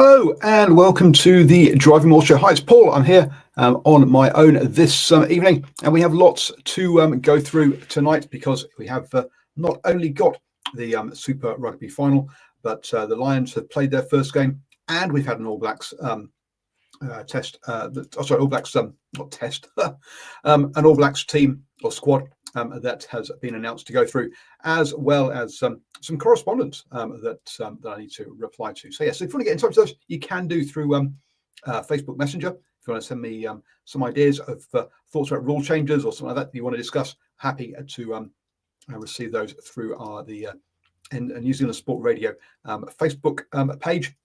Hello and welcome to the DrivingMaul show. Hi, it's Paul. I'm here on my own this evening, and we have lots to go through tonight because we have not only got the Super Rugby final, but the Lions have played their first game, and we've had an All Blacks test. All Blacks not test, an All Blacks team or squad that has been announced to go through, as well as some correspondence that I need to reply to. So yes, if you want to get in touch with us, you can do through Facebook Messenger. If you want to send me some ideas of thoughts about rule changes or something like that you want to discuss, happy to receive those through the New Zealand Sport Radio Facebook page.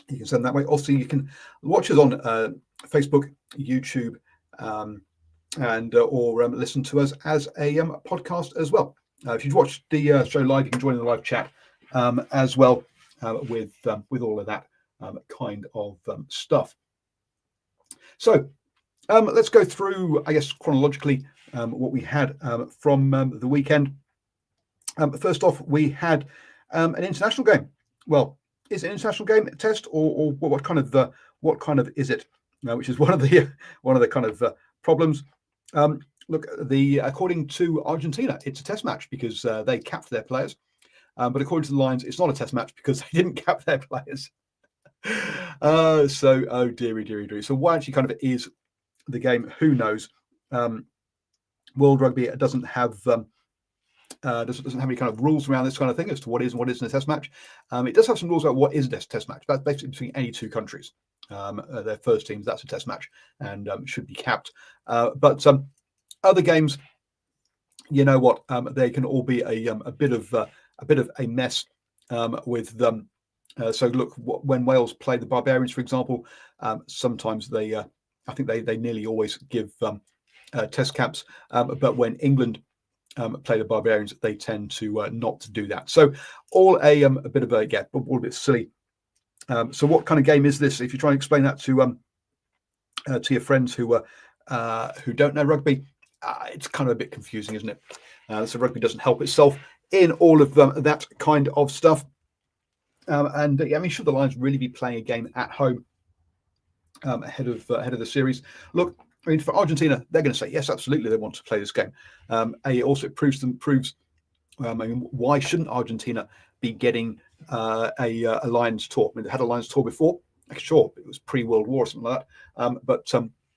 You can send that way. Also, you can watch us on Facebook, YouTube, and or listen to us as a podcast as well. If you've watched the show live, you can join in the live chat as well with all of that kind of stuff. So let's go through, I guess, chronologically what we had from the weekend. First off, we had an international game. Well, is it an international game test, or what kind of is it? Which is one of the kind of problems. Look, according to Argentina, it's a test match because they capped their players. But according to the Lions, it's not a test match because they didn't cap their players. So, oh dearie. So why actually kind of is the game? Who knows? World Rugby doesn't have any kind of rules around this kind of thing as to what is and what isn't a test match. It does have some rules about what is a test match. That's basically between any two countries. Their first teams, that's a test match and should be capped. But other games, you know what, they can all be a bit of a mess with them. So look, when Wales play the Barbarians, for example, sometimes I think they nearly always give test caps. But when England play the Barbarians, they tend to not to do that. So all a bit of all a bit silly. So what kind of game is this? If you try and explain that to your friends who don't know rugby, it's kind of a bit confusing, isn't it? So rugby doesn't help itself in all of that kind of stuff. I mean, should the Lions really be playing a game at home ahead of the series? Look, I mean, for Argentina, they're going to say yes, absolutely, they want to play this game. Also, it proves. I mean, why shouldn't Argentina be getting a Lions tour? I mean, they had a Lions tour before. Sure, it was pre-World War or something like that. But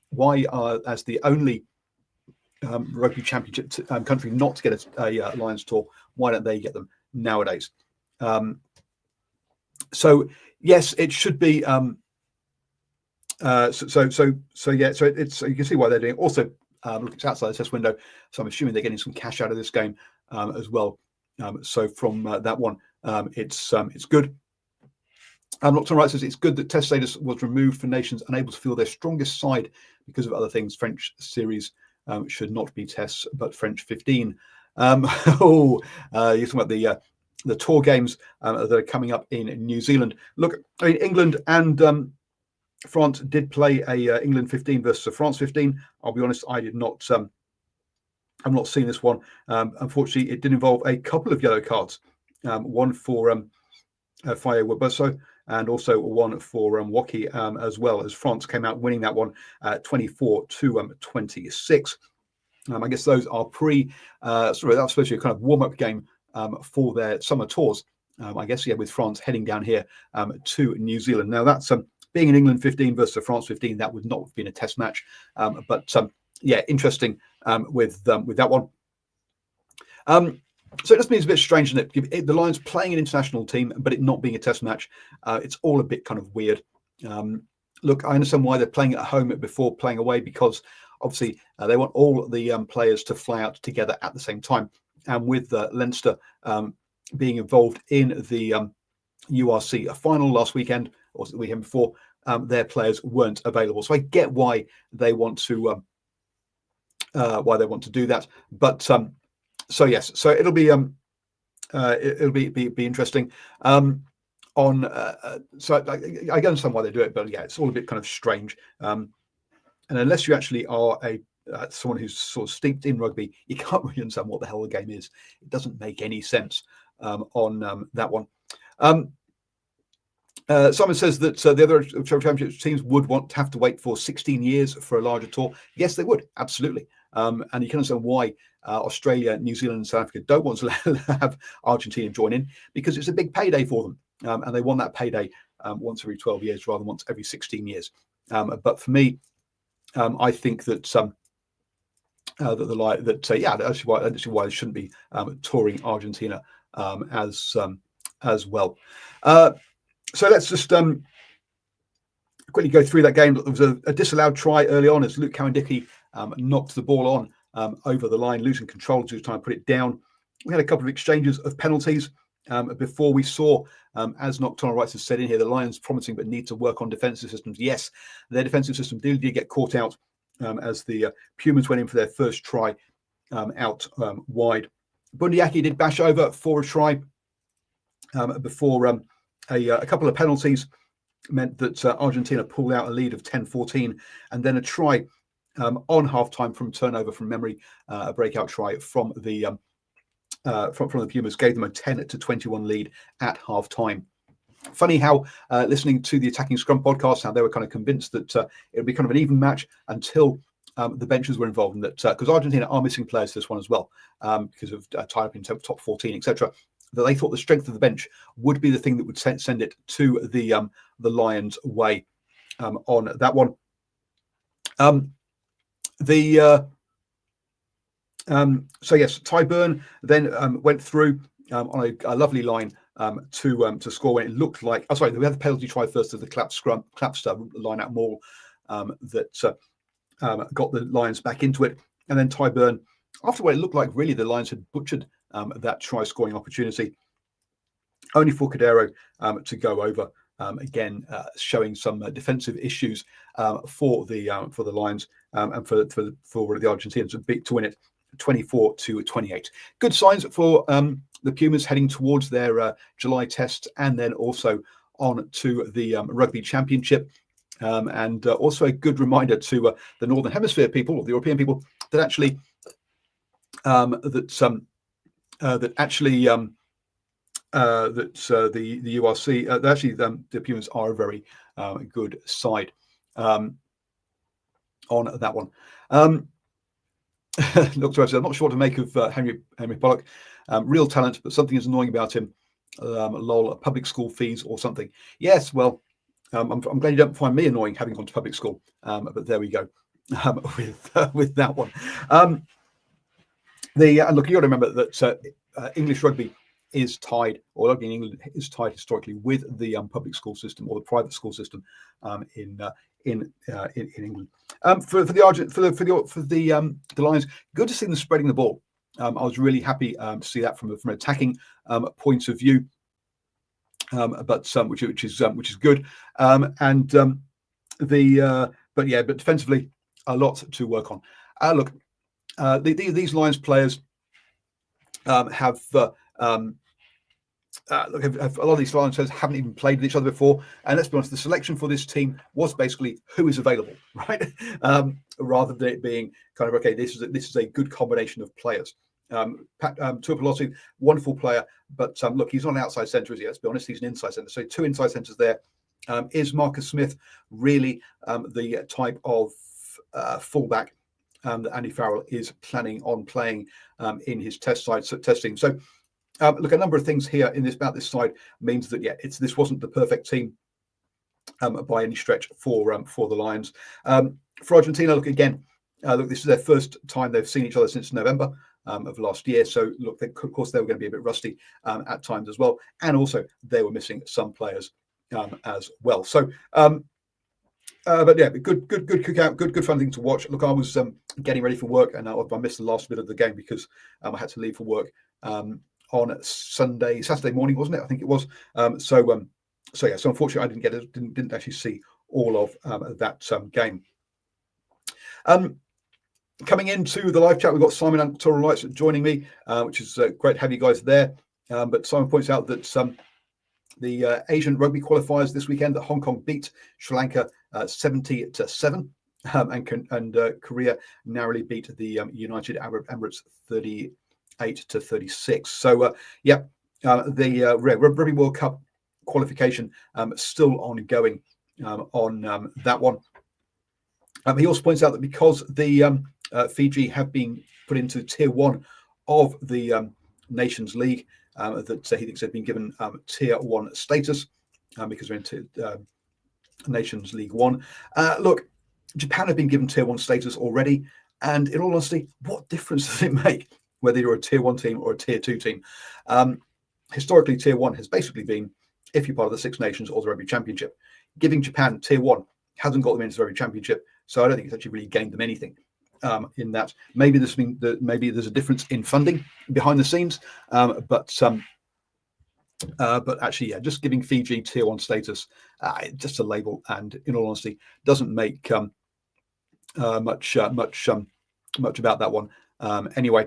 why, as the only rugby championship country not to get a Lions tour, why don't they get them nowadays? So yes, it should be. So it's you can see why they're doing it. Also, look, it's outside the test window, so I'm assuming they're getting some cash out of this game as well. So from that one, it's good. Lockton Wright says it's good that test status was removed for nations unable to feel their strongest side because of other things. French series should not be tests, but French 15. You're talking about the tour games that are coming up in New Zealand. Look, I mean, England and France did play a England 15 versus a France 15. I'll be honest, I did not. I'm not seeing this one. Unfortunately, it did involve a couple of yellow cards. One for Faye Wabuso and also one for Woki as well, as France came out winning that one 24-26. I guess those are that's supposed to be a kind of warm-up game for their summer tours. I guess, with France heading down here to New Zealand. Now, that's being an England 15 versus a France 15, that would not have been a test match. But interesting with that one. So it just means a bit strange, isn't it? The Lions playing an international team, but it not being a test match. It's all a bit kind of weird. Look, I understand why they're playing at home before playing away, because obviously they want all the players to fly out together at the same time. And with Leinster being involved in the URC final last weekend, or the weekend before, their players weren't available. So I get why they want to do that. But so yes, so it'll be interesting. So I understand why they do it, but it's all a bit kind of strange. And unless you actually are someone who's sort of steeped in rugby, you can't really understand what the hell the game is. It doesn't make any sense on that one. Simon says that the other championship teams would have to wait for 16 years for a larger tour. Yes, they would, absolutely. And you can understand why Australia, New Zealand, and South Africa don't want to have Argentina join in, because it's a big payday for them, and they want that payday once every 12 years rather than once every 16 years. But for me, I think that that's why they shouldn't be touring Argentina as well. So let's just quickly go through that game. There was a disallowed try early on as Luke Cowan-Dickie knocked the ball on over the line, losing control as he was trying to put it down. We had a couple of exchanges of penalties before we saw, as Nocturnal Rights has said in here, the Lions promising but need to work on defensive systems. Yes, their defensive system did get caught out as the Pumas went in for their first try out wide. Bundyaki did bash over for a try before a couple of penalties meant that Argentina pulled out a lead of 10-14, and then a try on half-time from turnover from memory, a breakout try from the Pumas gave them a 10-21 lead at half-time. Funny how listening to the Attacking Scrum podcast, how they were kind of convinced that it would be kind of an even match until the benches were involved, and that because Argentina are missing players this one as well because of tied up in top 14, etc. That they thought the strength of the bench would be the thing that would send it to the Lions' way on that one. So yes, Tyburn then went through on a lovely line to score when it looked like. Oh, sorry, we had the penalty try first of the Clapster line out Maul that got the Lions back into it, and then Tyburn, after what it looked like really the Lions had butchered that try scoring opportunity, only for Cordero to go over again, showing some defensive issues for the Lions and for the Argentinians to win it 24-28. Good signs for the Pumas heading towards their July test, and then also on to the Rugby Championship. And also a good reminder to the Northern Hemisphere people, or the European people, that actually the URC actually the Pumas are a very good side on that one. Look, I'm not sure what to make of Henry Pollock. Real talent, but something is annoying about him. Lol, public school fees or something. Yes, well, I'm glad you don't find me annoying having gone to public school. But there we go with that one. Look, you got to remember that English rugby is tied, or rugby in England is tied historically with the public school system or the private school system in England. For the Lions, good to see them spreading the ball. I was really happy to see that from an attacking point of view, which is good. But defensively, a lot to work on. Look, these Lions players have a lot of these Lions players haven't even played with each other before, and let's be honest, the selection for this team was basically who is available, right? Rather than it being kind of okay, this is a good combination of players. Tuipulotu, wonderful player, but look, he's not an outside centre, is he? Let's be honest, he's an inside centre. So two inside centres there. Is Marcus Smith really the type of fullback that Andy Farrell is planning on playing in his testing? So look, a number of things here about this side means that this wasn't the perfect team by any stretch for the Lions. For Argentina, look again. This is their first time they've seen each other since November of last year. So look, of course they were going to be a bit rusty at times as well, and also they were missing some players as well. So, but yeah, good cookout, good fun thing to watch. Look, I was getting ready for work, and I missed the last bit of the game because I had to leave for work on Saturday morning, wasn't it? I think it was. So unfortunately, I didn't actually see all of that game. Coming into the live chat, we've got Simon and Toral Lights joining me, which is great to have you guys there. But Simon points out that the Asian rugby qualifiers this weekend, that Hong Kong beat Sri Lanka 70-7, and Korea narrowly beat the United Arab Emirates 38-36. So the Rugby World Cup qualification still ongoing on that one. He also points out that because the Fiji have been put into Tier 1 of the Nations League, that he thinks they've been given Tier 1 status because they're into Nations League 1. Look, Japan have been given Tier 1 status already, and in all honesty, what difference does it make whether you're a Tier 1 team or a Tier 2 team? Historically, Tier 1 has basically been if you're part of the Six Nations or the Rugby Championship. Giving Japan Tier 1 hasn't got them into the Rugby Championship, so I don't think it's actually really gained them anything in that. Maybe there's a difference in funding behind the scenes, but actually, yeah, just giving Fiji Tier 1 status, just a label, and in all honesty, doesn't make much about that one anyway.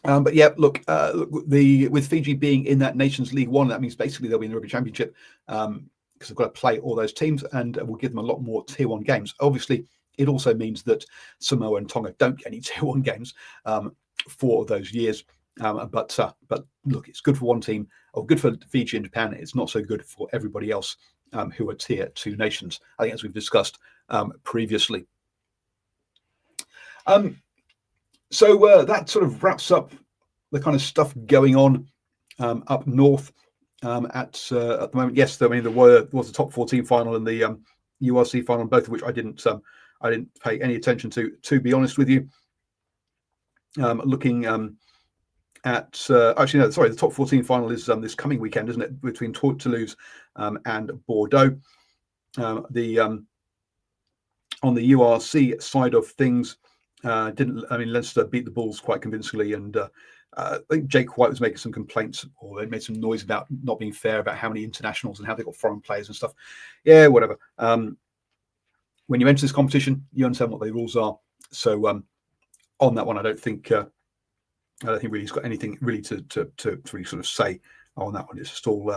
But yeah, look, with Fiji being in that Nations League 1, that means basically they'll be in the Rugby Championship because they've got to play all those teams, and we'll give them a lot more Tier 1 games. Obviously, it also means that Samoa and Tonga don't get any Tier 1 games for those years. But look, it's good for one team, or good for Fiji and Japan. It's not so good for everybody else who are Tier 2 nations, I think, as we've discussed previously. So that sort of wraps up the kind of stuff going on up north at the moment. Yes, I mean there was a top 14 final and the URC final, both of which I didn't pay any attention to be honest with you. Looking at actually no, sorry, the top 14 final is this coming weekend, isn't it? Between Toulouse and Bordeaux. On the URC side of things. Leinster beat the Bulls quite convincingly, and I think Jake White was making some complaints, or they made some noise about not being fair about how many internationals and how they got foreign players and stuff. Yeah, whatever. When you enter this competition, you understand what the rules are. So on that one, I don't think really he's got anything really to really sort of say on that one. It's just all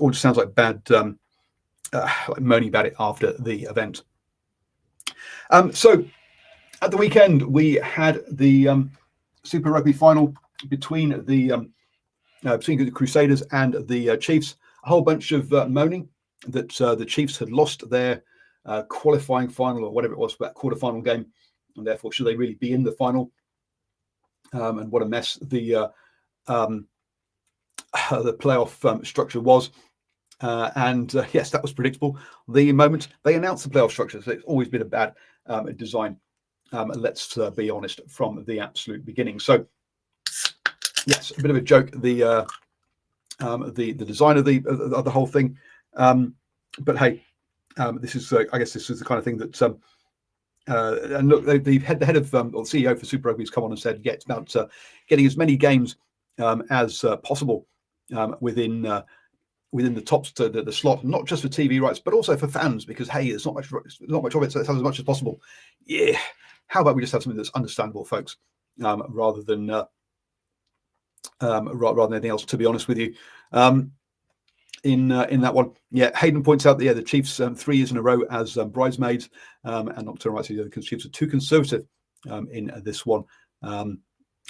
just sounds like bad, like moaning about it after the event. So. At the weekend, we had the Super Rugby final between the Crusaders and the Chiefs. A whole bunch of moaning that the Chiefs had lost their qualifying final, or whatever it was, for that quarterfinal game, and therefore should they really be in the final? And what a mess the playoff structure was. Yes, that was predictable. The moment they announced the playoff structure, so it's always been a bad design. Let's be honest, from the absolute beginning. So, yes, a bit of a joke. The design of the whole thing, but hey, this is I guess this is the kind of thing that. And look, the head of or the CEO for Super Rugby has come on and said, yeah, it's about getting as many games as possible within the top the slot, not just for TV rights, but also for fans, because hey, there's not much of it, so let's have as much as possible. Yeah. How about we just have something that's understandable, folks, rather than anything else? To be honest with you, in that one, yeah. Hayden points out that the Chiefs 3 years in a row as bridesmaids, and Nocturne writes the Chiefs are too conservative in this one, and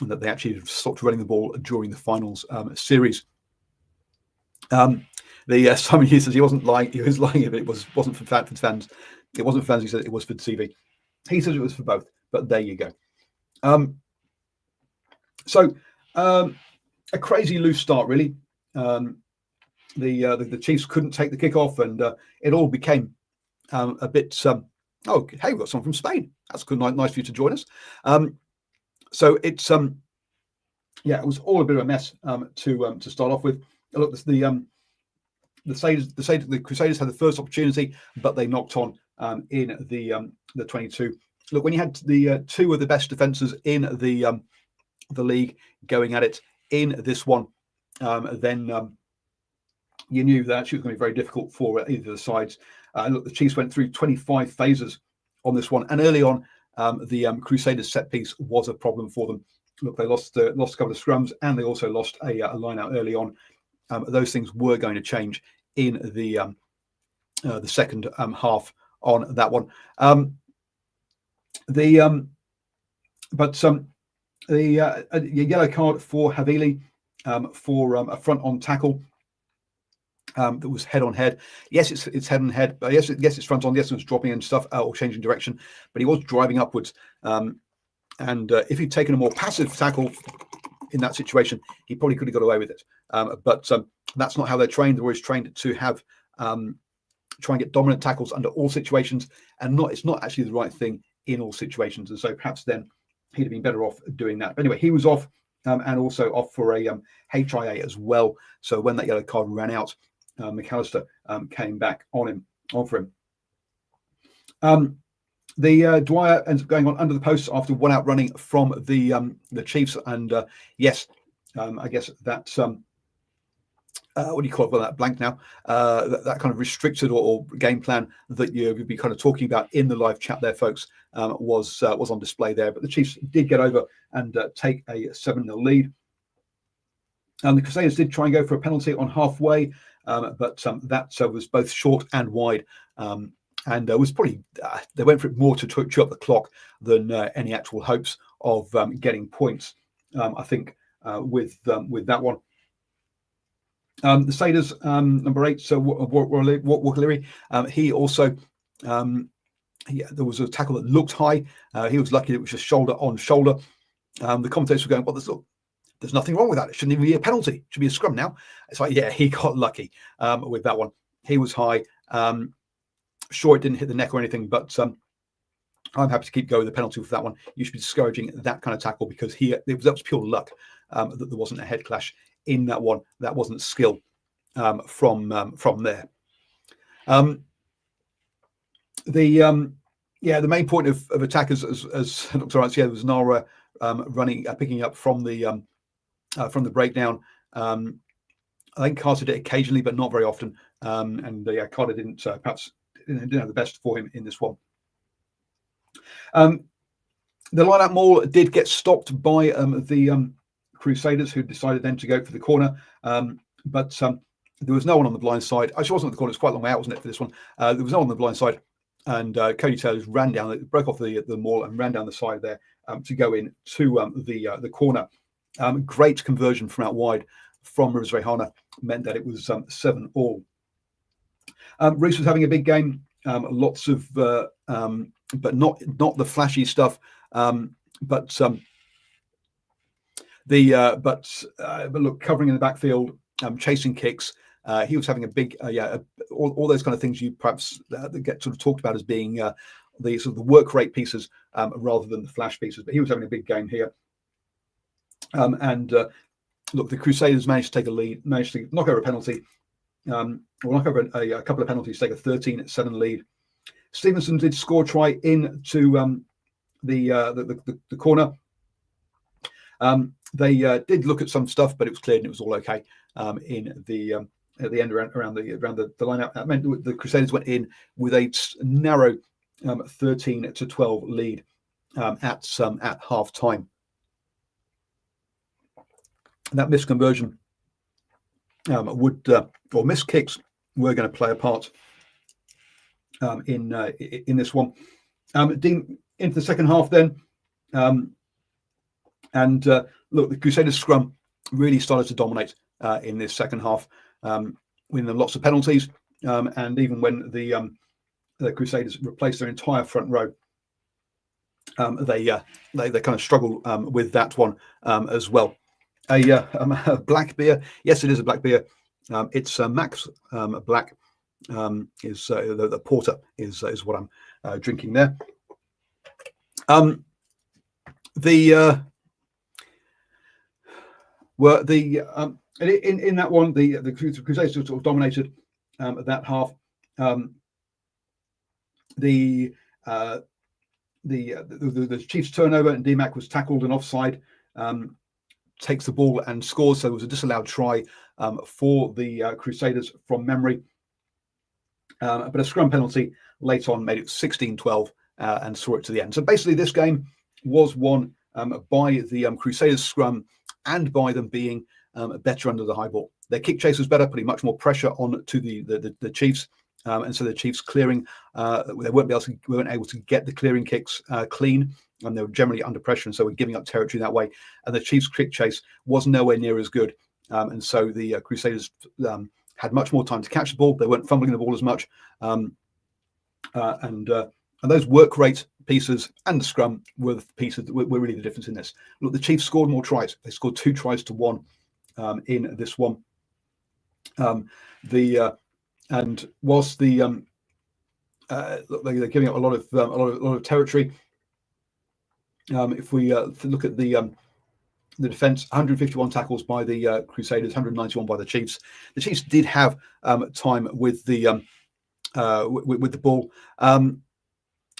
that they actually stopped running the ball during the finals series. Simon Hughes says he wasn't lying. He was lying if it wasn't for fans. It wasn't for fans. He said it was for TV. He said it was for both, but there you go. So a crazy loose start, really. The Chiefs couldn't take the kickoff, and it all became a bit. Oh, hey, we've got someone from Spain. That's good. Nice for you to join us. So it's it was all a bit of a mess to start off with. Look, the Crusaders had the first opportunity, but they knocked on in the 22. Look, when you had the two of the best defenses in the league going at it in this one, then you knew that actually was going to be very difficult for either of the sides. Look, the Chiefs went through 25 phases on this one, and early on, the Crusaders set piece was a problem for them. Look, they lost a couple of scrums, and they also lost a line out early on. Those things were going to change in the second half on that one. The yellow card for Havili for a front on tackle. that was head on head. Yes, it's head on head. Yes, it's front on. Yes, it was dropping and stuff or changing direction, but he was driving upwards. And if he'd taken a more passive tackle in that situation, he probably could have got away with it. But that's not how they're trained. They're always trained to have try and get dominant tackles under all situations, and it's not actually the right thing in all situations. And so perhaps then he'd have been better off doing that. But anyway, he was off, and also off for a HIA as well. So when that yellow card ran out, McAllister came back on for him. The Dwyer ends up going on under the post after one out running from the Chiefs, and yes, I guess that's what do you call it? Well, that blank now. That kind of restricted or game plan that you'd be kind of talking about in the live chat there, folks, was on display there. But the Chiefs did get over and take a 7-0 lead. The Crusaders did try and go for a penalty on halfway, but that was both short and wide. And was probably they went for it more to chew up the clock than any actual hopes of getting points. I think with that one. The Crusaders, number 8, so Walker-Leary, he also there was a tackle that looked high. He was lucky that it was just shoulder on shoulder. The commentators were going, well, there's nothing wrong with that. It shouldn't even be a penalty. It should be a scrum now. It's like, yeah, he got lucky with that one. He was high. Sure, it didn't hit the neck or anything, but I'm happy to keep going with the penalty for that one. You should be discouraging that kind of tackle because that was pure luck that there wasn't a head clash in that one. That wasn't skill from there. The main point of attack as Dr. Rance, there was Nara running, picking up from the breakdown. I think Carter did it occasionally, but not very often. And Carter didn't perhaps didn't have the best for him in this one. The line-out maul did get stopped by the Crusaders, who decided then to go for the corner. But there was no one on the blind side. Actually, it wasn't the corner. It's quite a long way out, wasn't it, for this one? There was no one on the blind side. And Cody Taylor ran down, broke off the maul and ran down the side there to go in to the corner. Great conversion from out wide from Rivers Rehana meant that it was 7-all. Reese was having a big game, lots of, but not the flashy stuff. But look, covering in the backfield, chasing kicks. He was having a big, all those kind of things you perhaps get sort of talked about as being the sort of the work rate pieces rather than the flash pieces. But he was having a big game here. Look, the Crusaders managed to take a lead, managed to knock over a penalty. Knock over a couple of penalties, take a 13-7 lead. Stevenson did score a try into the corner. They did look at some stuff, but it was clear and it was all okay in the at the end around the line-out. That meant the Crusaders went in with a narrow 13-12 lead at half time. That missed conversion or missed kicks were going to play a part in this one. Dean, into the second half then, look, the Crusaders scrum really started to dominate in this second half, winning lots of penalties, and even when the Crusaders replaced their entire front row, they kind of struggled with that one as well. A black beer, yes, it is a black beer. It's Max Black. Is the porter is what I'm drinking there. In that one, the Crusaders sort of dominated that half. The Chiefs turnover and DMAC was tackled and offside. Takes the ball and scores. So it was a disallowed try for the Crusaders from memory. But a scrum penalty late on made it 16-12 and saw it to the end. So basically this game was won by the Crusaders scrum and by them being better under the high ball. Their kick chase was better, putting much more pressure on to the Chiefs. And so the Chiefs clearing, they weren't able to get the clearing kicks clean, and they were generally under pressure, and so we're giving up territory that way. And the Chiefs' kick chase was nowhere near as good, and so the Crusaders had much more time to catch the ball. They weren't fumbling the ball as much. And those work rate pieces and the scrum were the pieces that were really the difference in this. Look, the Chiefs scored more tries. They scored 2 tries to 1 in this one. And whilst look, they're giving up a lot of territory. If we look at the defense, 151 tackles by the Crusaders, 191 by the Chiefs. The Chiefs did have time with the ball.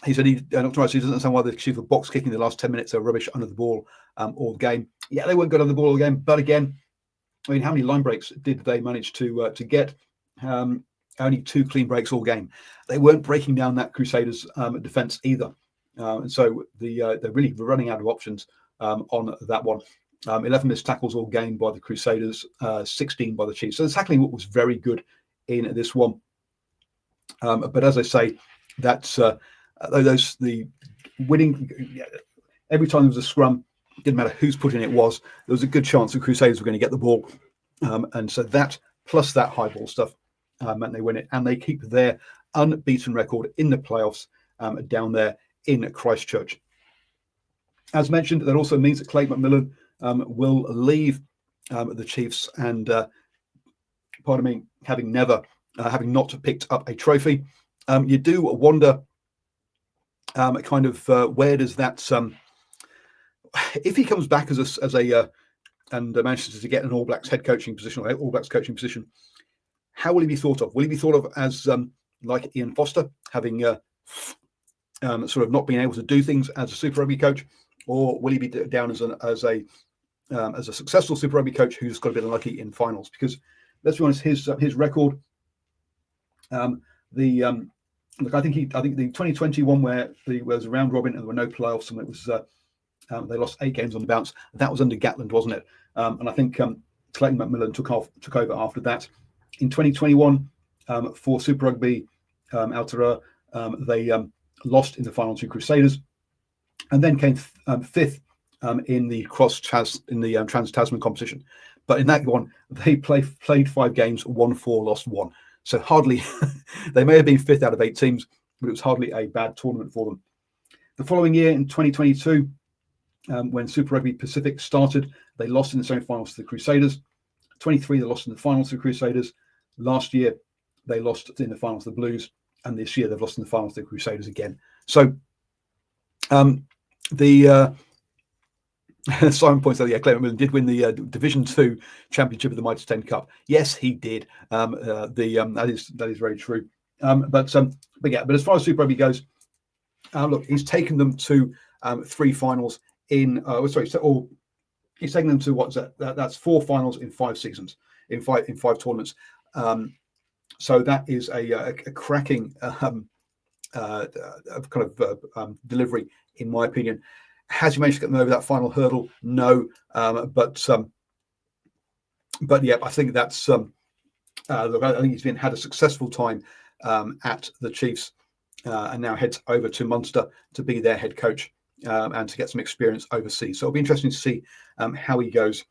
He said he doesn't understand why the Chiefs were box kicking the last 10 minutes. They were rubbish under the ball all game. Yeah, they weren't good under the ball all game. But again, I mean, how many line breaks did they manage to get? Only 2 clean breaks all game. They weren't breaking down that Crusaders defense either. And so they're really running out of options on that one. 11 missed tackles all game by the Crusaders, 16 by the Chiefs. So the tackling was very good in this one. But as I say, that's the winning. Every time there was a scrum, didn't matter whose putting it was, there was a good chance the Crusaders were going to get the ball. And so that plus that high ball stuff meant they win it, and they keep their unbeaten record in the playoffs down there in Christchurch. As mentioned, that also means that Clayton McMillan will leave the Chiefs, and pardon me, having not picked up a trophy. You do wonder where does that if he comes back as a and manages to get an All Blacks head coaching position, or All Blacks coaching position, how will he be thought of? Will he be thought of as like Ian Foster, having sort of not being able to do things as a Super Rugby coach, or will he be down as a successful Super Rugby coach who's got a bit unlucky in finals? Because let's be honest, his record. Look, I think the 2021 where there was a round robin and there were no playoffs, and it was they lost 8 games on the bounce. That was under Gatland, wasn't it? And I think Clayton McMillan took over after that. In 2021, for Super Rugby Aotearoa, they lost in the final to Crusaders, and then came 5th in the Trans-Tasman competition. But in that one, they played 5 games, won 4, lost 1. So hardly, they may have been 5th out of 8 teams, but it was hardly a bad tournament for them. The following year, in 2022, when Super Rugby Pacific started, they lost in the semi-finals to the Crusaders. 23, they lost in the finals to the Crusaders. Last year, they lost in the finals to the Blues, and this year they've lost in the finals to the Crusaders again. So Simon points out, Clayton McMillan did win the Division 2 championship of the Mitre 10 Cup. Yes, he did. That is very true. But as far as Super Rugby goes, look, he's taken them to 3 finals in. He's taken them to what's that? That's 4 finals in 5 seasons, in five tournaments. So that is a cracking delivery, in my opinion. Has he managed to get them over that final hurdle? No, but yeah, I think that's look. I think he's had a successful time at the Chiefs, and now heads over to Munster to be their head coach and to get some experience overseas. So it'll be interesting to see how he goes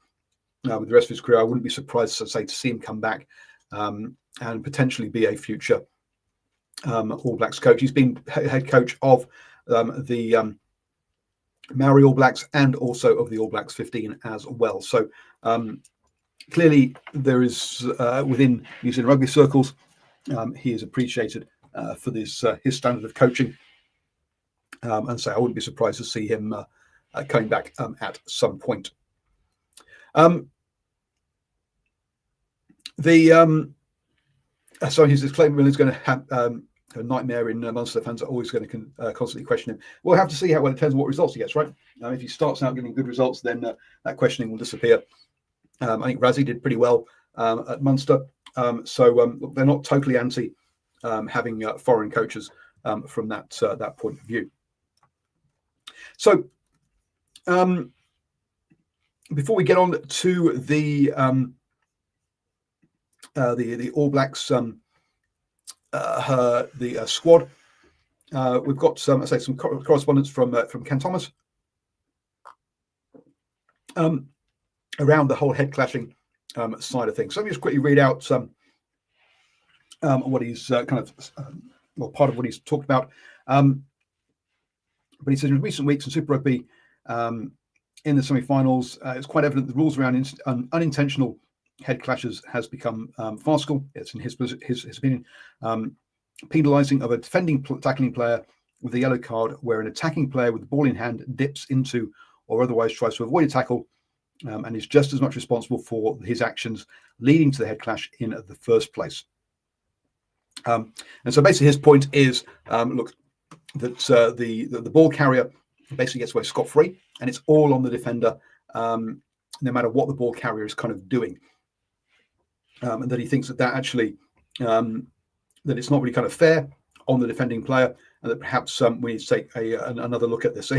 with the rest of his career. I wouldn't be surprised, to see him come back and potentially be a future All Blacks coach. He's been head coach of the Maori All Blacks and also of the All Blacks 15 as well. So clearly there is within New Zealand rugby circles, he is appreciated for this his standard of coaching, and so I wouldn't be surprised to see him coming back at some point. So he says Clayton McMillan is going to have a nightmare in Munster. Fans are always going to constantly question him. We'll have to see how it depends on what results he gets, right? If he starts out getting good results, then that questioning will disappear. I think Razzie did pretty well at Munster. So they're not totally anti having foreign coaches from that point of view. So before we get on to the All Blacks, the squad, we've got some correspondence from Ken Thomas around the whole head clashing side of things. So let me just quickly read out what he's part of what he's talked about. But he says in recent weeks in Super Rugby, in the semi-finals, it's quite evident the rules around unintentional head clashes has become farcical. It's in his opinion, penalising of a defending tackling player with a yellow card, where an attacking player with the ball in hand dips into or otherwise tries to avoid a tackle, and is just as much responsible for his actions leading to the head clash in the first place. And so basically his point is, look, that the ball carrier basically gets away scot-free, and it's all on the defender, no matter what the ball carrier is kind of doing. And that he thinks that actually, that it's not really kind of fair on the defending player, and that perhaps we need to take another look at this. So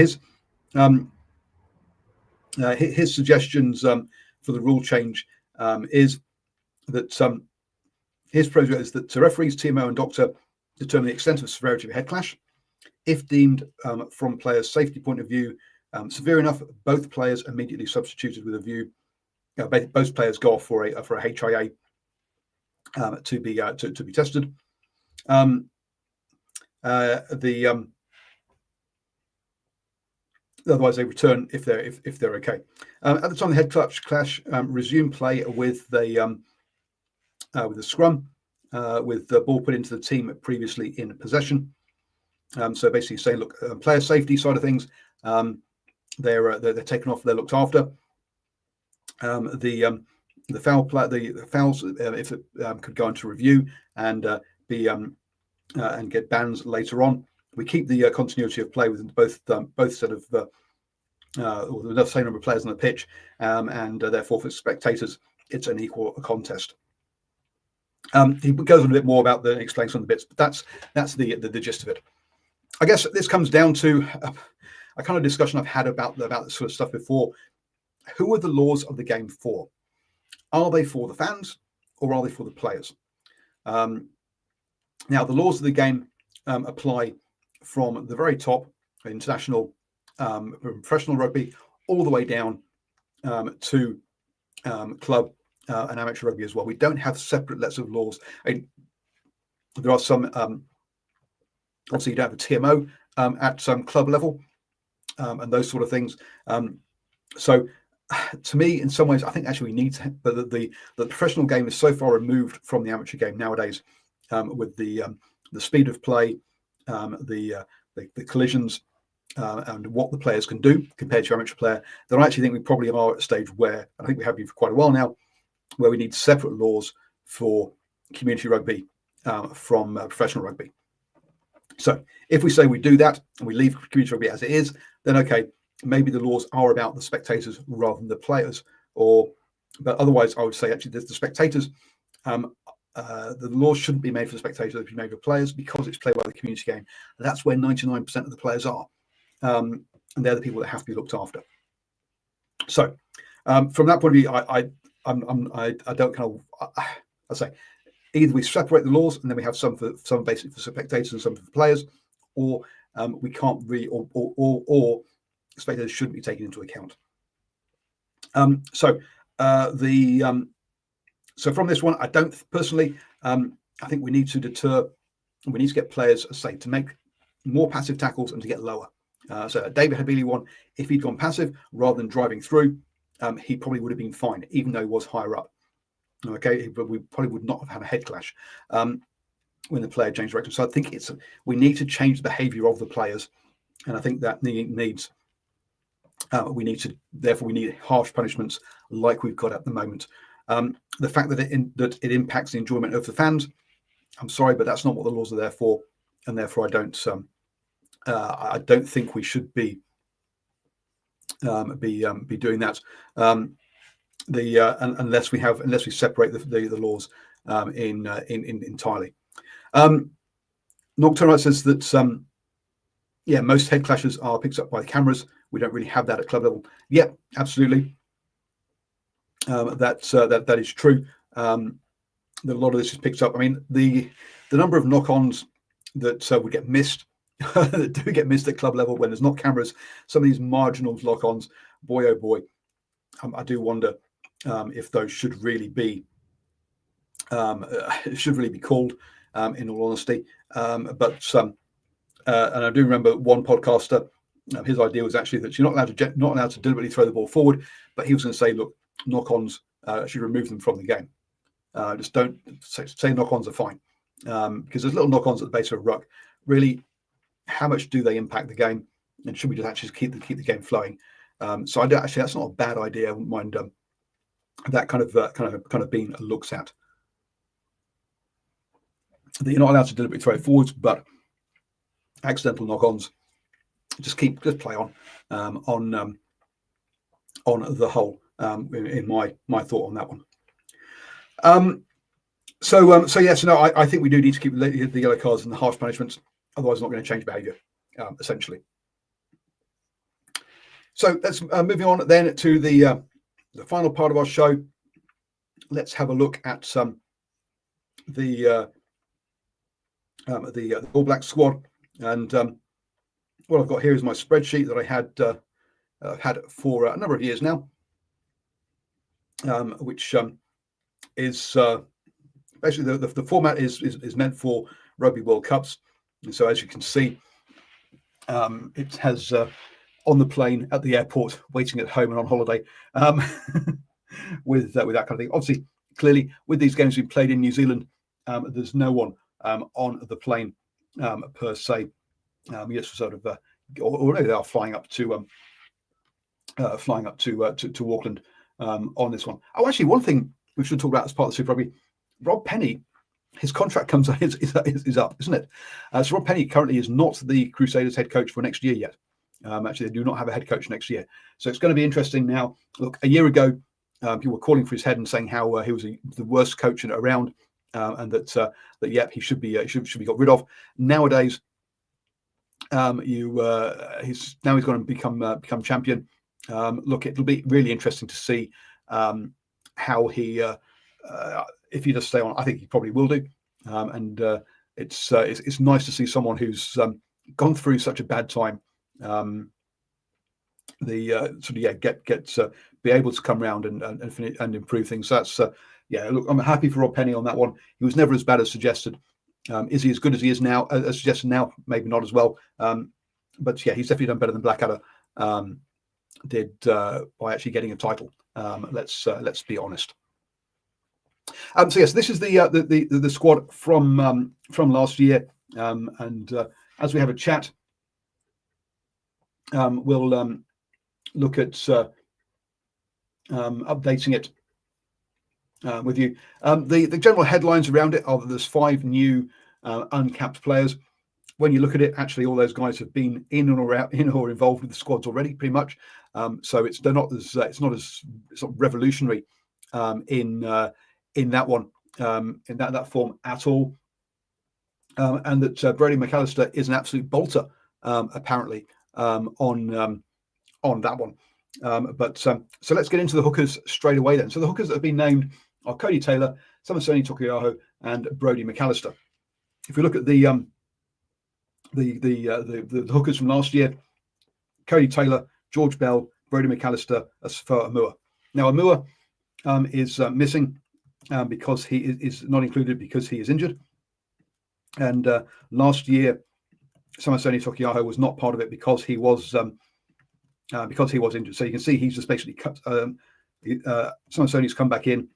his suggestions for the rule change is that his proposal is that referees, TMO, and doctor determine the extent of severity of a head clash. If deemed from players' safety point of view severe enough, both players immediately substituted with a view. Both players go off for a HIA to be tested. Otherwise, they return if they're okay. At the time, the head clash resumed play with the scrum, with the ball put into the team previously in possession. So basically saying, look, player safety side of things, they're taken off, they're looked after. The fouls, if it could go into review and and get bans later on. We keep the continuity of play with both set of the same number of players on the pitch, and therefore for spectators, it's an equal contest. He goes on a bit more about explaining some of the bits, but that's the gist of it. I guess this comes down to a kind of discussion I've had about this sort of stuff before. Who are the laws of the game for? Are they for the fans, or are they for the players? Now, the laws of the game apply from the very top, international, professional rugby, all the way down to club and amateur rugby as well. We don't have separate sets of laws. There are some, obviously you don't have a TMO at some club level and those sort of things. So to me, in some ways, I think actually we need to, but the professional game is so far removed from the amateur game nowadays, with the speed of play, the collisions, and what the players can do compared to your amateur player, that I actually think we probably are at a stage where, I think we have been for quite a while now, where we need separate laws for community rugby from professional rugby. So if we say we do that and we leave community rugby as it is, then okay, maybe the laws are about the spectators rather than the players. But otherwise, I would say actually the spectators, the laws shouldn't be made for the spectators, they should be made for players, because it's played by the community game. That's where 99% of the players are, and they're the people that have to be looked after. So from that point of view, I don't kind of, I say either we separate the laws and then we have some basically for spectators and some for players, or we can't really, or spectators shouldn't be taken into account. So from this one, I don't personally. I think we need to deter. We need to get players, say, to make more passive tackles and to get lower. So David Habili one, if he'd gone passive rather than driving through, he probably would have been fine, even though he was higher up. Okay, but we probably would not have had a head clash when the player changed direction. So I think we need to change the behaviour of the players, and I think that needs. We need harsh punishments like we've got at the moment. The fact that it impacts the enjoyment of the fans, I'm sorry, but that's not what the laws are there for, and therefore I don't think we should be doing that. Unless we separate the laws entirely. Nocturne says that most head clashes are picked up by the cameras. We don't really have that at club level. Yeah, absolutely. That is true. That a lot of this is picked up. I mean, the number of knock-ons that would get missed, that do get missed at club level when there's not cameras. Some of these marginal lock-ons, boy oh boy, I do wonder if those should really be It should really be called, in all honesty. And I do remember one podcaster. His idea was actually that you're not allowed to deliberately throw the ball forward, but he was going to say, look, knock-ons, should remove them from the game. Just don't say knock-ons are fine, because there's little knock-ons at the base of a ruck. Really, how much do they impact the game? And should we just actually keep the game flowing? So I don't, actually, that's not a bad idea. I wouldn't mind that kind of being looked at. That you're not allowed to deliberately throw it forwards, but accidental knock-ons, just play on the whole. In my thought on that one. I think we do need to keep the yellow cards and the harsh punishments. Otherwise, it's not going to change behaviour, essentially. So let's moving on then to the final part of our show. Let's have a look at the All Black squad, and what I've got here is my spreadsheet that I had for a number of years now, which is basically the format is meant for Rugby World Cups, and so as you can see, it has on the plane, at the airport, waiting at home and on holiday, with that kind of thing. Obviously, clearly, with these games being played in New Zealand, there's no one on the plane per se. Yes, sort of, or they are flying up to Auckland on this one. Oh, actually, one thing we should talk about as part of the Super Rugby, Rob Penny, his contract comes is up, isn't it? So Rob Penny currently is not the Crusaders head coach for next year yet. Actually, they do not have a head coach next year. So it's going to be interesting now. Look, a year ago, people were calling for his head and saying how he was the worst coach around, and that he should be got rid of. Nowadays, he's going to become champion. Look, it'll be really interesting to see how he if he does stay on. I think he probably will do, and it's nice to see someone who's gone through such a bad time. Be able to come around and finish and improve things. So that's look, I'm happy for Rob Penny on that one. He was never as bad as suggested. Is he as good as he is now? As suggested now, maybe not as well. But yeah, he's definitely done better than Blackadder did by actually getting a title. Let's be honest. So yes, this is the squad from last year, and as we have a chat, we'll look at updating it with you. The general headlines around it are that there's 5 new uncapped players. When you look at it, actually, all those guys have been in or involved with the squads already, pretty much. So it's not as sort of revolutionary in that one, in that form at all. And that Brody McAllister is an absolute bolter, apparently, on that one. So let's get into the hookers straight away then. So the hookers that have been named are Cody Taylor, Samasoni Tokuyaho, and Brody McAllister. If we look at the hookers from last year, Cody Taylor, George Bell, Brody McAllister, Asfa Amua. Now Amua is missing because he is not included because he is injured. And last year, Samasoni Tokuyaho was not part of it because he was injured. So you can see he's just basically cut. Samasoni's come back in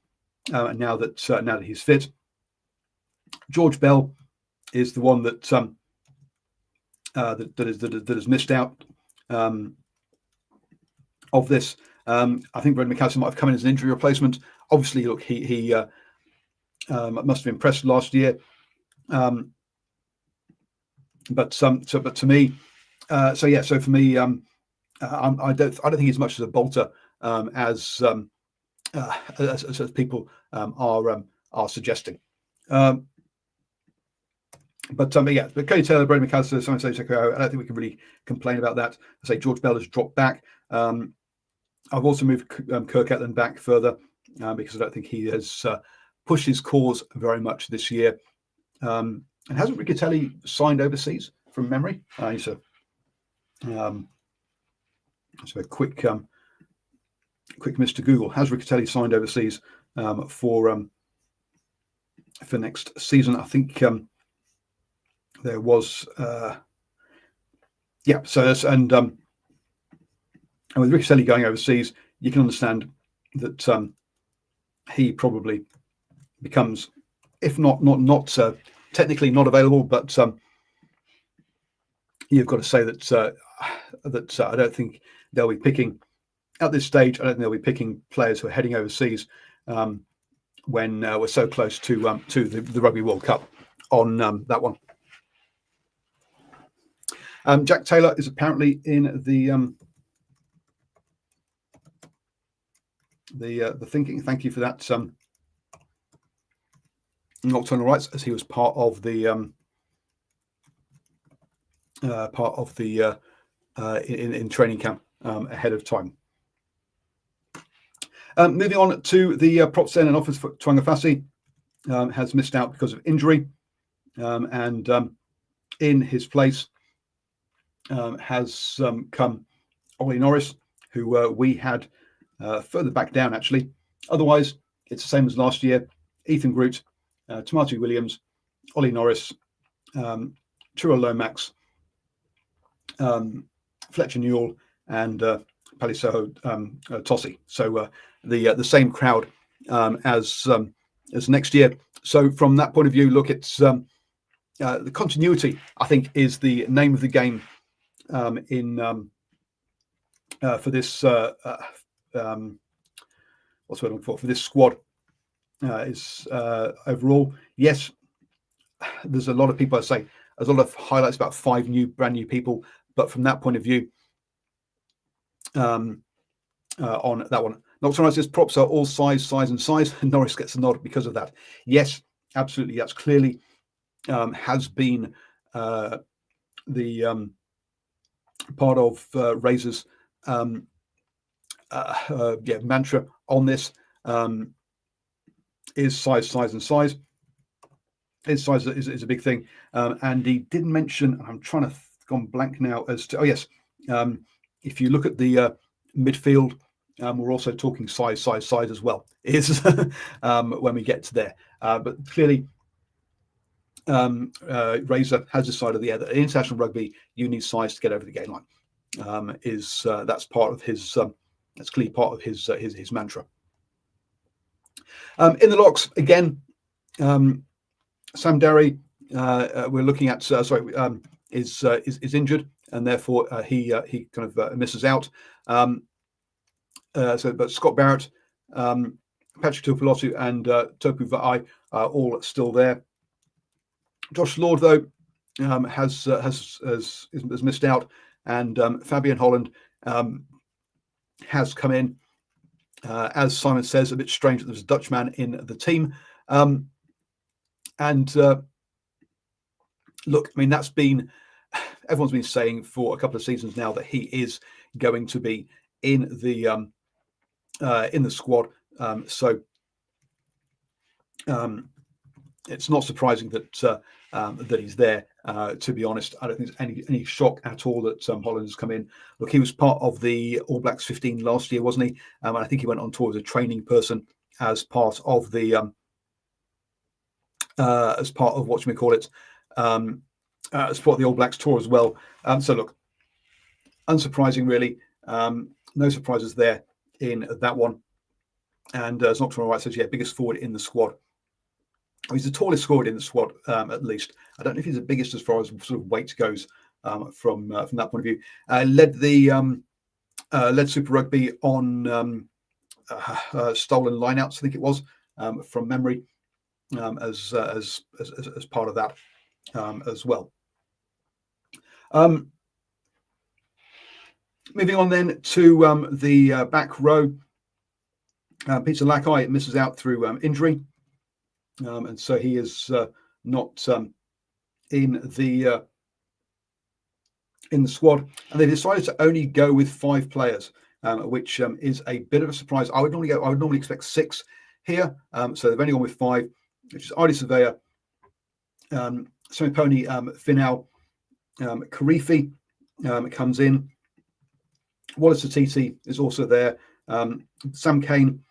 now that he's fit. George Bell is the one that has missed out of this. I think Brody McAllister might have come in as an injury replacement. Obviously, look, he must have impressed last year. But to me, so for me, I don't think he's much as a bolter as people are suggesting. But Cody Taylor, Brody McAllister, Simon Seko, I don't think we can really complain about that. I say George Bell has dropped back. I've also moved Kirk Etland back further because I don't think he has pushed his cause very much this year. And hasn't Riccatelli signed overseas from memory? So a quick Mr. Google. Has Riccatelli signed overseas for for next season. I think there was So and with Rick Selly going overseas, you can understand that he probably becomes, if not technically not available, but you've got to say that I don't think they'll be picking at this stage. I don't think they'll be picking players who are heading overseas when we're so close to the Rugby World Cup on that one. Jack Taylor is apparently in the thinking. Thank you for that. Nocturnal rights, as he was part of the in training camp ahead of time. Moving on to the props then, and offers for Tuangafasi has missed out because of injury, and in his place has come Ollie Norris, who we had further back down actually. Otherwise, it's the same as last year. Ethan Groot, Tamati Williams, Ollie Norris, Truro Lomax, Fletcher Newell, and Palisoho Tossi. So the same crowd as next year. So from that point of view, look, it's the continuity, I think, is the name of the game in for this what's what I'm looking for this squad is overall. Yes, there's a lot of people, I say, there's a lot of highlights about 5 brand new people, but from that point of view, on that one, Nocturnal says props are all size, and size. Norris gets a nod because of that. Yes, absolutely. That's clearly has been the part of Razor's mantra on this is size, and size. His size is a big thing, and he didn't mention. I'm trying to gone blank now as to. Oh yes, if you look at the midfield, we're also talking size as well. Is when we get to there, but clearly, Razor has decided that in international rugby you need size to get over the game line. That's part of his that's clearly part of his mantra. In the locks again, Sam Derry, we're looking at is injured, and therefore he kind of misses out. But Scott Barrett, Patrick Tuipulotu, and Topu Va'ai are all still there. Josh Lord, though, has missed out, and Fabian Holland has come in. As Simon says, a bit strange that there's a Dutchman in the team. Look, I mean, everyone's been saying for a couple of seasons now that he is going to be in the squad. It's not surprising that he's there. To be honest, I don't think there's any shock at all that Holland has come in. Look, he was part of the All Blacks 15 last year, wasn't he? And I think he went on tour as a training person as part of the as part of what you may call it, as part of the All Blacks tour as well. So look, unsurprising really. No surprises there in that one. And as Nocturnal Right says, biggest forward in the squad. He's the tallest forward in the squad, at least. I don't know if he's the biggest as far as sort of weight goes from that point of view. Led Super Rugby on stolen lineouts, I think it was, from memory, as part of that as well. Moving on then to the back row. Peter Lackey misses out through injury. And so he is not in the squad, and they decided to only go with 5 players, which is a bit of a surprise. I would normally expect 6 here, so they've only gone with 5, which is Artie Surveyor, Samiponi Finau, Karifi comes in. Wallace Atiti is also there. Sam Kane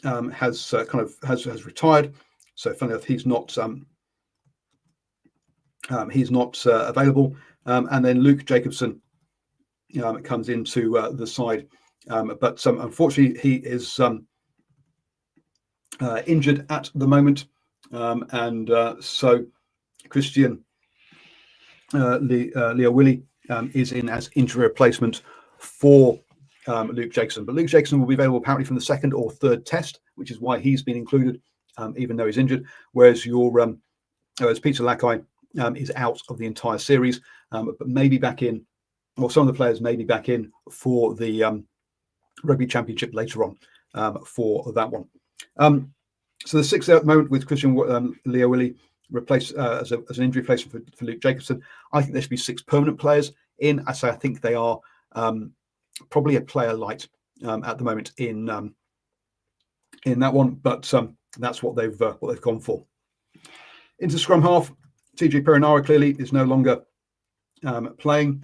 has retired. So funny enough, he's not available. And then Luke Jacobson comes into the side, but unfortunately he is injured at the moment, and so Christian Leo Willie is in as injury replacement for Luke Jacobson. But Luke Jacobson will be available apparently from the second or third test, which is why he's been included, even though he's injured. Whereas whereas Peter Lackey is out of the entire series, but maybe back in, or some of the players may be back in for the Rugby Championship later on for that one. So the sixth at the moment with Christian Leo Willie replaced as an injury replacement for Luke Jacobson. I think there should be 6 permanent players in. I think they are probably a player light at the moment in that one, but that's what they've gone for. Into scrum half, TJ Perinara clearly is no longer playing,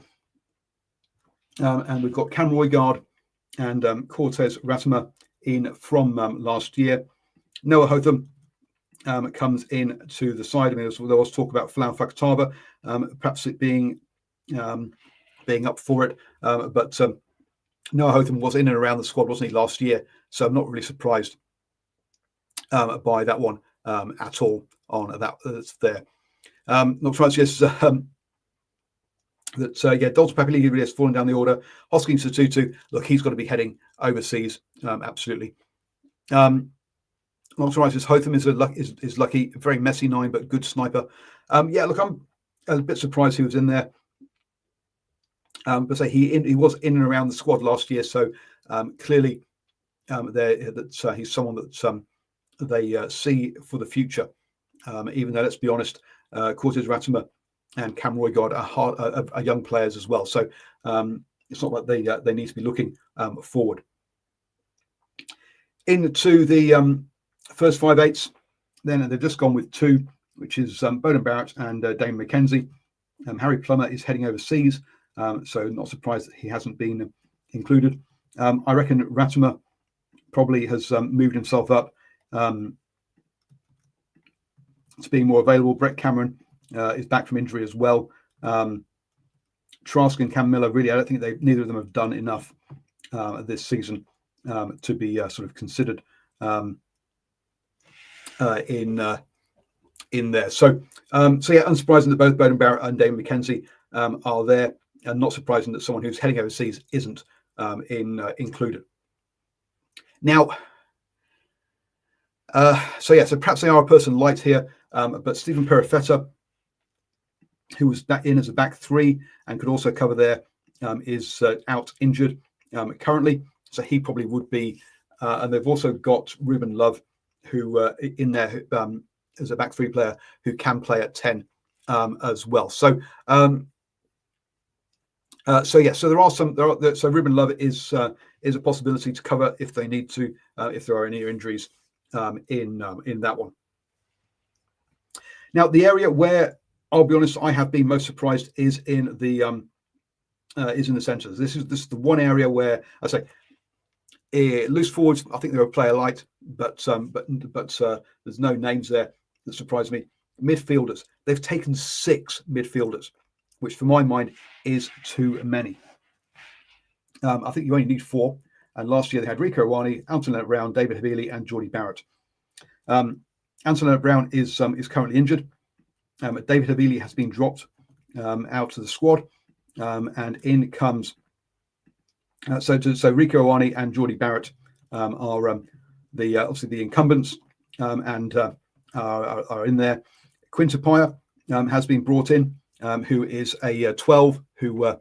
and we've got Cam Roygard and Cortez Ratama in from last year. Noah Hotham comes in to the side. I mean, there was talk about Falau Fakatava, perhaps it being up for it, but Noah Hotham was in and around the squad, wasn't he, last year? So I'm not really surprised by that one at all on that. That's there. Not surprised, yes. Dalton Papali'i really has fallen down the order. Hoskins Satutu, look, he's got to be heading overseas, absolutely. Not surprised, Hotham is lucky, very messy 9, but good sniper. Look, I'm a bit surprised he was in there. But say he was in and around the squad last year, so clearly he's someone that they see for the future. Even though, let's be honest, Cortez Ratama and Cam Roygard are young players as well, so it's not like they need to be looking forward. Into the first 5/8, then they've just gone with 2, which is Bowden Barrett and Dane McKenzie. Harry Plummer is heading overseas, so not surprised that he hasn't been included. I reckon Ratama probably has moved himself up to being more available. Brett Cameron is back from injury as well. Trask and Cam Miller, really, I don't think neither of them have done enough this season to be sort of considered in there. So unsurprising that both Bowden Barrett and Dane McKenzie are there, and not surprising that someone who's heading overseas isn't included. Now, so perhaps they are a person light here, but Stephen Perifetta, who was back in as a back 3 and could also cover there, is out injured currently, so he probably would be. And they've also got Ruben Love, who in there as a back 3 player who can play at 10 as well. So there are some. So Ruben Love is a possibility to cover if they need to, if there are any injuries in that one. Now, the area where I'll be honest, I have been most surprised is in the centres. This is the one area where I say loose forwards. I think they're a player light, but there's no names there that surprise me. Midfielders, they've taken 6 midfielders, which for my mind is too many. I think you only need 4. And last year they had Rico Ioane, Anton Leonard-Brown, David Havili, and Geordie Barrett. Anton Leonard-Brown is currently injured. David Havili has been dropped out of the squad, and in comes so Rico Ioane and Geordie Barrett are obviously the incumbents, and are in there. Quinn Tupaia has been brought in, who is a 12 who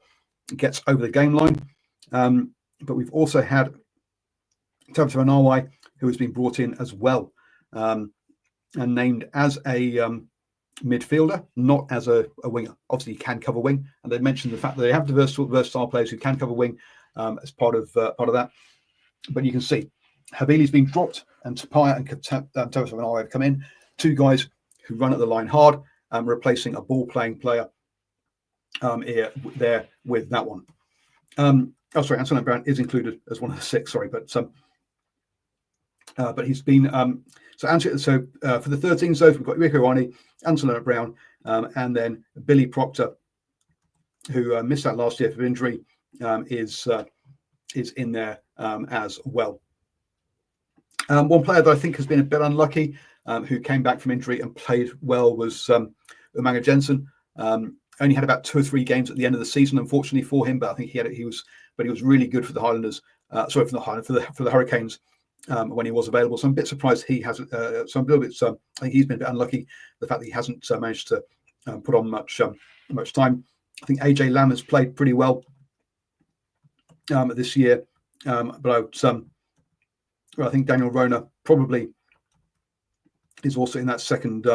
gets over the game line. But we've also had Tabitha Anawai, who has been brought in as well, and named as a midfielder, not as a winger. Obviously, he can cover wing, and they mentioned the fact that they have versatile players who can cover wing as part of that. But you can see Havili's been dropped, and Tupaia and Tabitha Anawai have come in. 2 guys who run at the line hard, replacing a ball-playing player there with that one. Anton Brown is included as one of the 6. Sorry, but he's been So for the 13s, though, we've got Rico Arnie, Anton Brown, and then Billy Proctor, who missed out last year for injury, is in there as well. One player that I think has been a bit unlucky, who came back from injury and played well, was Umaga Jensen. Only had about 2 or 3 games at the end of the season, unfortunately for him. But I think he was really good for the Highlanders. For the Hurricanes when he was available. So I'm a bit surprised he hasn't. So I'm a little bit. I think he's been a bit unlucky. The fact that he hasn't managed to put on much time. I think AJ Lamb has played pretty well this year, but I think Daniel Rona probably is also in that second.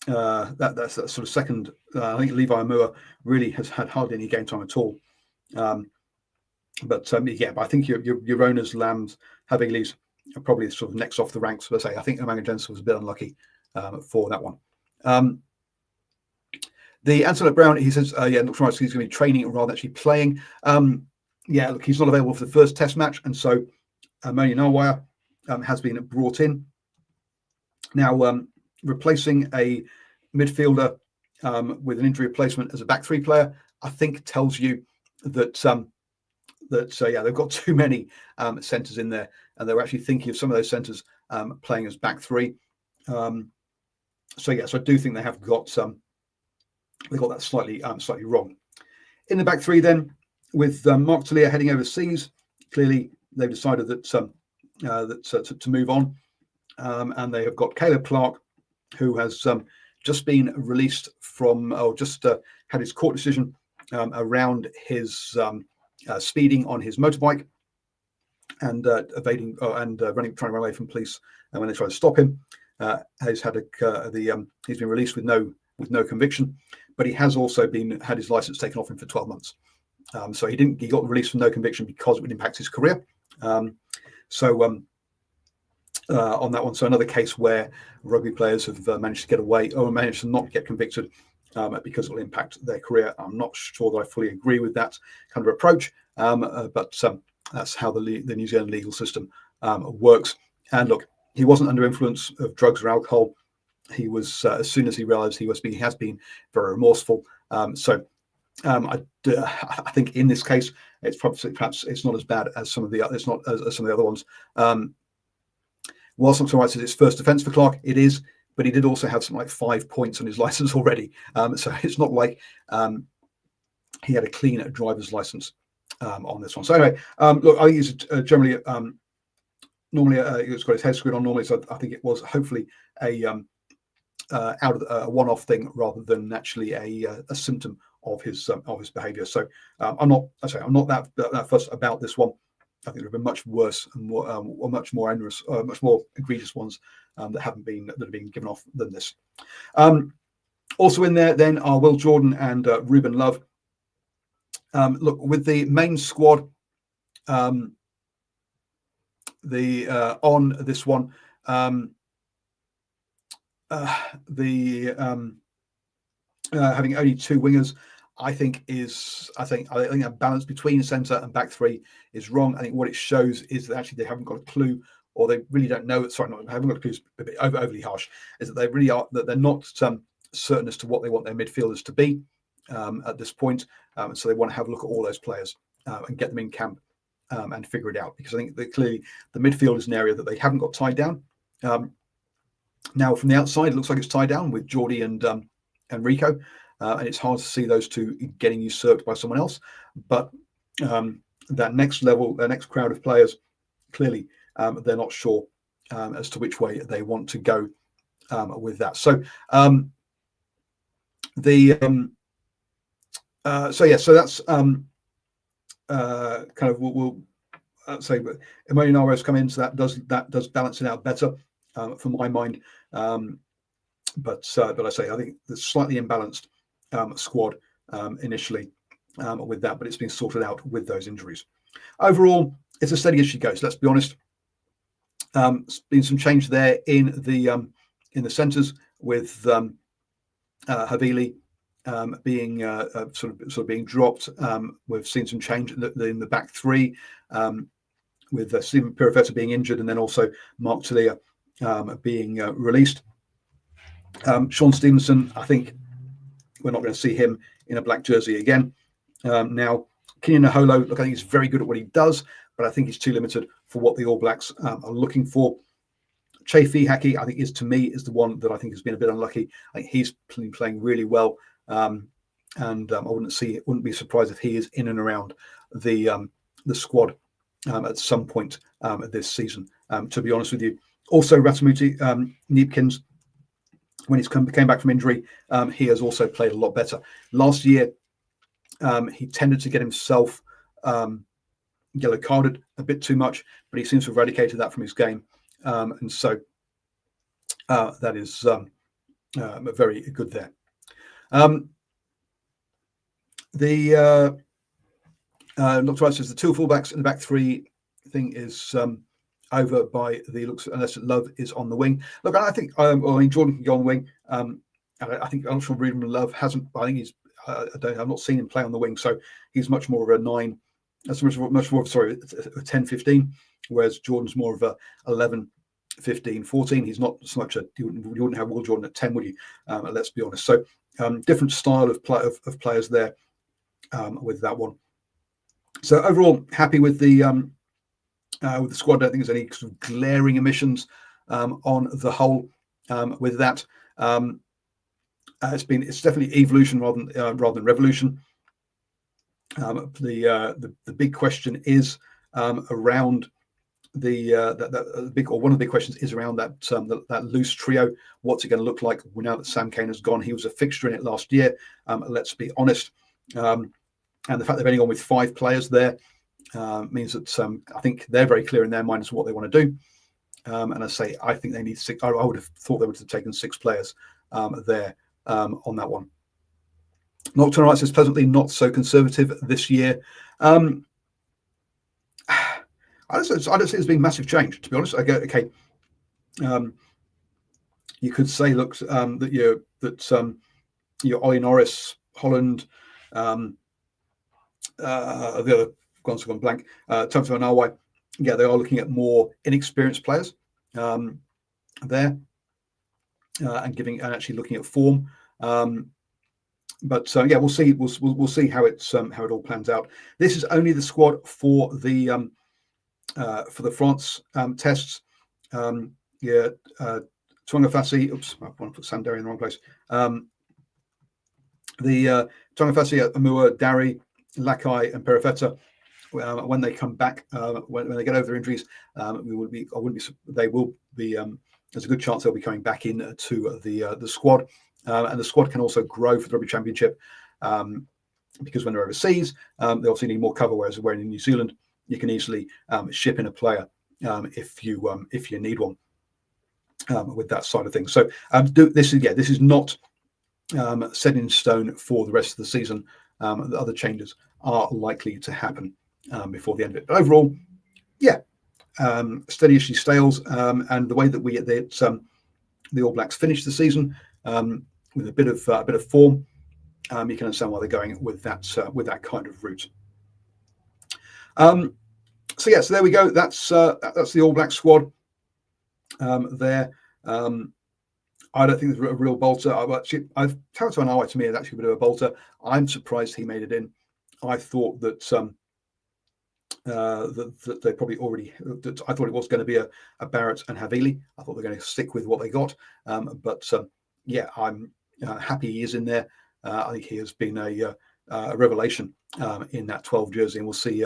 That's that sort of second. I think Levi Amua really has had hardly any game time at all. But I think your Ronas, Lambs, Havilis are probably sort of next off the ranks. But I think Umaga Jensen was a bit unlucky for that one. The Antelope Brown, he says, looks like he's going to be training rather than actually playing. Look, he's not available for the first Test match, and so Moni Nawaya has been brought in. Now, replacing a midfielder with an injury replacement as a back 3 player, I think tells you that they've got too many centres in there, and they were actually thinking of some of those centres playing as back 3. So I do think they have got they got that slightly wrong. In the back 3, then, with Mark Talia heading overseas, clearly they've decided that to move on, and they have got Caleb Clark, who has just been released from, had his court decision around his speeding on his motorbike and evading and trying to run away from police when they try to stop him. He's had he's been released with no conviction, but he has also had his license taken off him for 12 months. So he got released with no conviction because it would impact his career. On that one, so another case where rugby players have managed to get away or managed to not get convicted because it will impact their career. I'm not sure that I fully agree with that kind of approach, but that's how the New Zealand legal system works. And look, he wasn't under influence of drugs or alcohol. He was, as soon as he realised he has been very remorseful. I think in this case, it's perhaps it's not as bad as some of the some of the other ones. While some rights is his first offence for Clark, it is, but he did also have something like 5 points on his license already. So it's not like he had a clean driver's license on this one. So anyway, look, I think he's generally normally it's got his head screwed on normally. So I think it was hopefully a one-off thing rather than actually a symptom of his behaviour. So I'm not that fussed about this one. I think there have been much worse and much more onerous, much more egregious ones that have been given off than this. Also in there then are Will Jordan and Ruben Love. Look, with the main squad, on this one, having only 2 wingers, I think a balance between centre and back 3 is wrong. I think what it shows is that actually they haven't got a clue, or they really don't know. Sorry, haven't got a clue. Is a bit overly harsh. Is that they really are that they're not certain as to what they want their midfielders to be at this point. So they want to have a look at all those players and get them in camp and figure it out, because I think that clearly the midfield is an area that they haven't got tied down. Now from the outside, it looks like it's tied down with Geordie and Rico. And it's hard to see those two getting usurped by someone else. But that next level, their next crowd of players, clearly they're not sure as to which way they want to go with that. So so that's kind of we'll say Emmanuel has come in, so that does balance it out better for my mind. But I say I think the slightly imbalanced squad initially with that, but it's been sorted out with those injuries. Overall, it's as steady as she goes. Let's be honest. There's been some change there in the centres with Havili being sort of being dropped. We've seen some change in the back 3 with Stephen Pirifetta being injured, and then also Mark Talia being released. Sean Stevenson, I think we're not going to see him in a black jersey again. Now, Kenyan Naholo, look, I think he's very good at what he does, but I think he's too limited for what the All Blacks are looking for. Che Fihaki, I think, to me, is the one that I think has been a bit unlucky. I think he's playing really well, and I wouldn't be surprised if he is in and around the squad at some point this season. To be honest with you, also Ratamuti Neepkins, when he came back from injury, he has also played a lot better. Last year, he tended to get himself yellow carded a bit too much, but he seems to have eradicated that from his game. And so that is very good there. Dr. Rice says the two fullbacks in the back three thing is over by the looks, unless Love is on the wing. Look, I think Jordan can go on the wing. I think I'm not sure Ruben Love hasn't. I think he's. I've not seen him play on the wing, so he's much more of a 9. That's much more. Sorry, a 10-15, whereas Jordan's more of a 11, 15, 14. He's not so much you wouldn't have Will Jordan at 10, would you? Let's be honest. So different style of players there with that one. So overall, happy with the squad. I don't think there's any sort of glaring omissions on the whole with that. It's definitely evolution rather than revolution. The big question is around one of the big questions is around that loose trio. What's it going to look like now that Sam Cane has gone? He was a fixture in it last year. Let's be honest. And the fact they've only gone with 5 players there means that I think they're very clear in their mind as to what they want to do. And I say I think they need 6. I would have thought they would have taken 6 players there on that one. Nocturne Rights is pleasantly not so conservative this year. I don't see there's been massive change, to be honest. I go, okay. You could say, look, that you're Ollie Norris, Holland, the other ones have gone blank. Toto Anawai, yeah, they are looking at more inexperienced players there, and actually looking at form. But yeah, we'll see. We'll see how it all plans out. This is only the squad for the France tests. Tuangafasi. Oops, I want to put Sandari in the wrong place. The Tuangafasi, Amua, Dari, Lakai, and Perifetta. When they come back, when they get over their injuries, they will be. There's a good chance they'll be coming back in to the squad. And the squad can also grow for the Rugby Championship because when they're overseas, they obviously need more cover. Whereas when in New Zealand, you can easily ship in a player if you need one with that side of things. So this is not set in stone for the rest of the season. The other changes are likely to happen before the end of it. But overall, yeah, steady as she stales, and the way that the All Blacks finish the season. With a bit of form, you can understand why they're going with that kind of route. So there we go. That's the All Black squad there. I don't think there's a real bolter. Toto Anawai to me is actually a bit of a bolter. I'm surprised he made it in. I thought that that they probably already. I thought it was going to be a Barrett and Havili. I thought they're going to stick with what they got, but. Yeah, I'm happy he is in there. I think he has been a revelation in that 12 jersey, and we'll see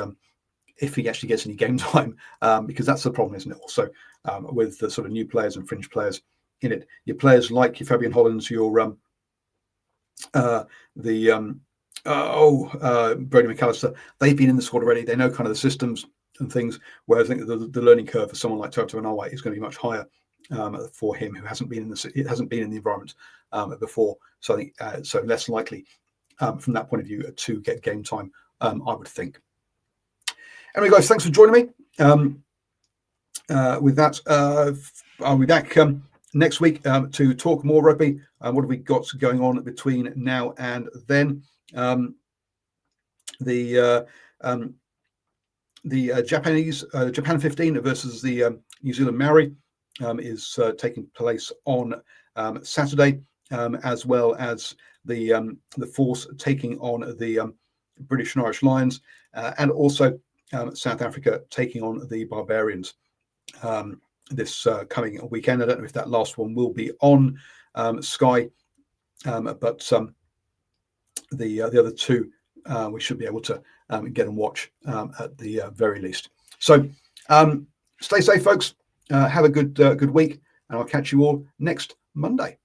if he actually gets any game time, because that's the problem, isn't it? Also, with the sort of new players and fringe players in it, your players like your Fabian Hollands, your Brody McAllister, they've been in the squad already. They know kind of the systems and things. Whereas I think the learning curve for someone like Toto Anawai is going to be much higher. For him, who hasn't been in the environment before, so I think so less likely from that point of view to get game time. I would think. Anyway, guys, thanks for joining me. With that, I'll be back next week to talk more rugby. What have we got going on between now and then? The Japan 15 versus the New Zealand Maori. is taking place on Saturday, as well as the Force taking on the British and Irish Lions, and also South Africa taking on the Barbarians this coming weekend. I don't know if that last one will be on Sky, but the other two we should be able to get and watch at the very least. So stay safe, folks. Have a good week, and I'll catch you all next Monday.